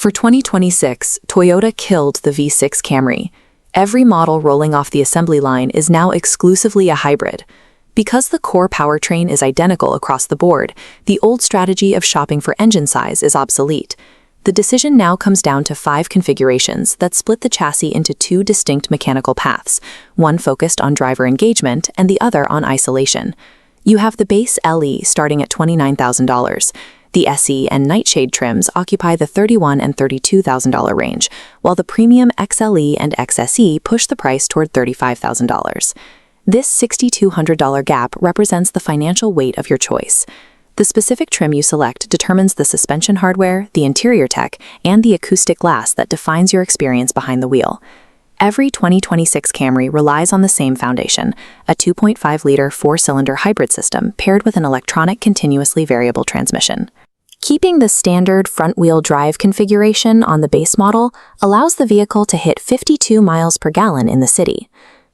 For 2026, Toyota killed the V6 Camry. Every model rolling off the assembly line is now exclusively a hybrid. Because the core powertrain is identical across the board, the old strategy of shopping for engine size is obsolete. The decision now comes down to 5 configurations that split the chassis into 2 distinct mechanical paths, one focused on driver engagement and the other on isolation. You have the base LE starting at $29,000. The SE and Nightshade trims occupy the $31,000 and $32,000 range, while the premium XLE and XSE push the price toward $35,000. This $6,200 gap represents the financial weight of your choice. The specific trim you select determines the suspension hardware, the interior tech, and the acoustic glass that defines your experience behind the wheel. Every 2026 Camry relies on the same foundation, a 2.5-liter 4-cylinder hybrid system paired with an electronic continuously variable transmission. Keeping the standard front-wheel drive configuration on the base model allows the vehicle to hit 52 miles per gallon in the city.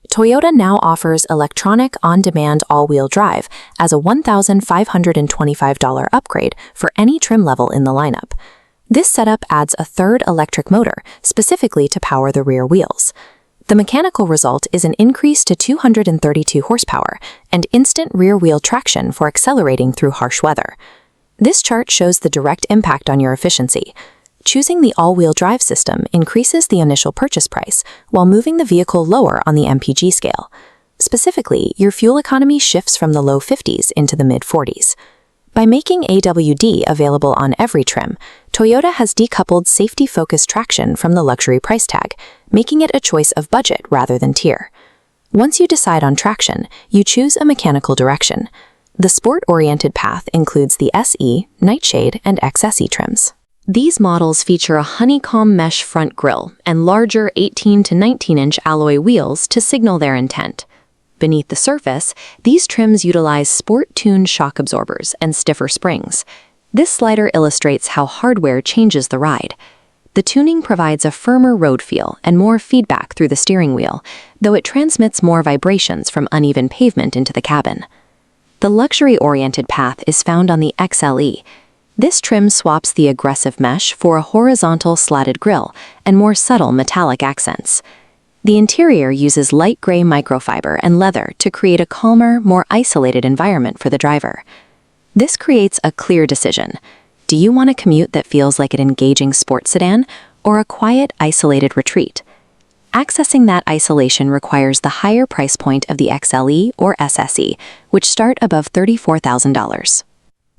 Toyota now offers electronic on-demand all-wheel drive as a $1,525 upgrade for any trim level in the lineup. This setup adds a third electric motor, specifically to power the rear wheels. The mechanical result is an increase to 232 horsepower and instant rear-wheel traction for accelerating through harsh weather. This chart shows the direct impact on your efficiency. Choosing the all-wheel drive system increases the initial purchase price while moving the vehicle lower on the MPG scale. Specifically, your fuel economy shifts from the low 50s into the mid-40s. By making AWD available on every trim, Toyota has decoupled safety-focused traction from the luxury price tag, making it a choice of budget rather than tier. Once you decide on traction, you choose a mechanical direction. The sport-oriented path includes the SE, Nightshade, and XSE trims. These models feature a honeycomb mesh front grille and larger 18 to 19-inch alloy wheels to signal their intent. Beneath the surface, these trims utilize sport-tuned shock absorbers and stiffer springs. This slider illustrates how hardware changes the ride. The tuning provides a firmer road feel and more feedback through the steering wheel, though it transmits more vibrations from uneven pavement into the cabin. The luxury-oriented path is found on the XLE. This trim swaps the aggressive mesh for a horizontal slatted grille and more subtle metallic accents. The interior uses light gray microfiber and leather to create a calmer, more isolated environment for the driver. This creates a clear decision. Do you want a commute that feels like an engaging sports sedan or a quiet, isolated retreat? Accessing that isolation requires the higher price point of the XLE or SSE, which start above $34,000.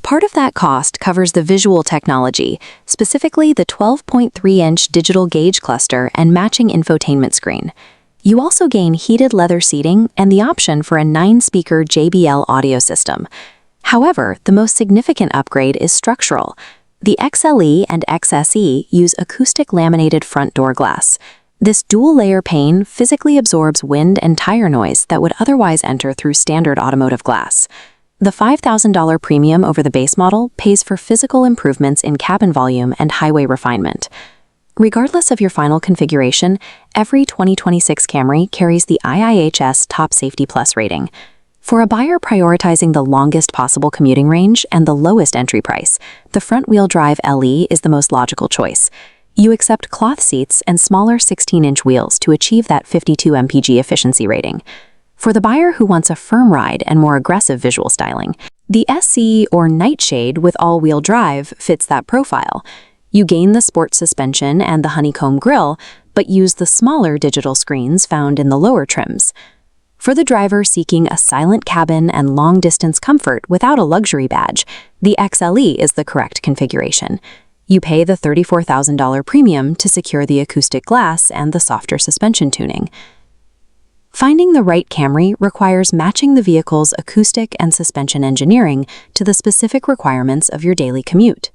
Part of that cost covers the visual technology, specifically the 12.3-inch digital gauge cluster and matching infotainment screen. You also gain heated leather seating and the option for a 9-speaker JBL audio system. However, the most significant upgrade is structural. The XLE and XSE use acoustic laminated front door glass. This dual-layer pane physically absorbs wind and tire noise that would otherwise enter through standard automotive glass. The $5,000 premium over the base model pays for physical improvements in cabin volume and highway refinement. Regardless of your final configuration, every 2026 Camry carries the IIHS Top Safety Plus rating. For a buyer prioritizing the longest possible commuting range and the lowest entry price, the front-wheel drive LE is the most logical choice. You accept cloth seats and smaller 16-inch wheels to achieve that 52 MPG efficiency rating. For the buyer who wants a firm ride and more aggressive visual styling, the SE or Nightshade with all-wheel drive fits that profile. You gain the sport suspension and the honeycomb grille, but use the smaller digital screens found in the lower trims. For the driver seeking a silent cabin and long-distance comfort without a luxury badge, the XLE is the correct configuration. You pay the $34,000 premium to secure the acoustic glass and the softer suspension tuning. Finding the right Camry requires matching the vehicle's acoustic and suspension engineering to the specific requirements of your daily commute.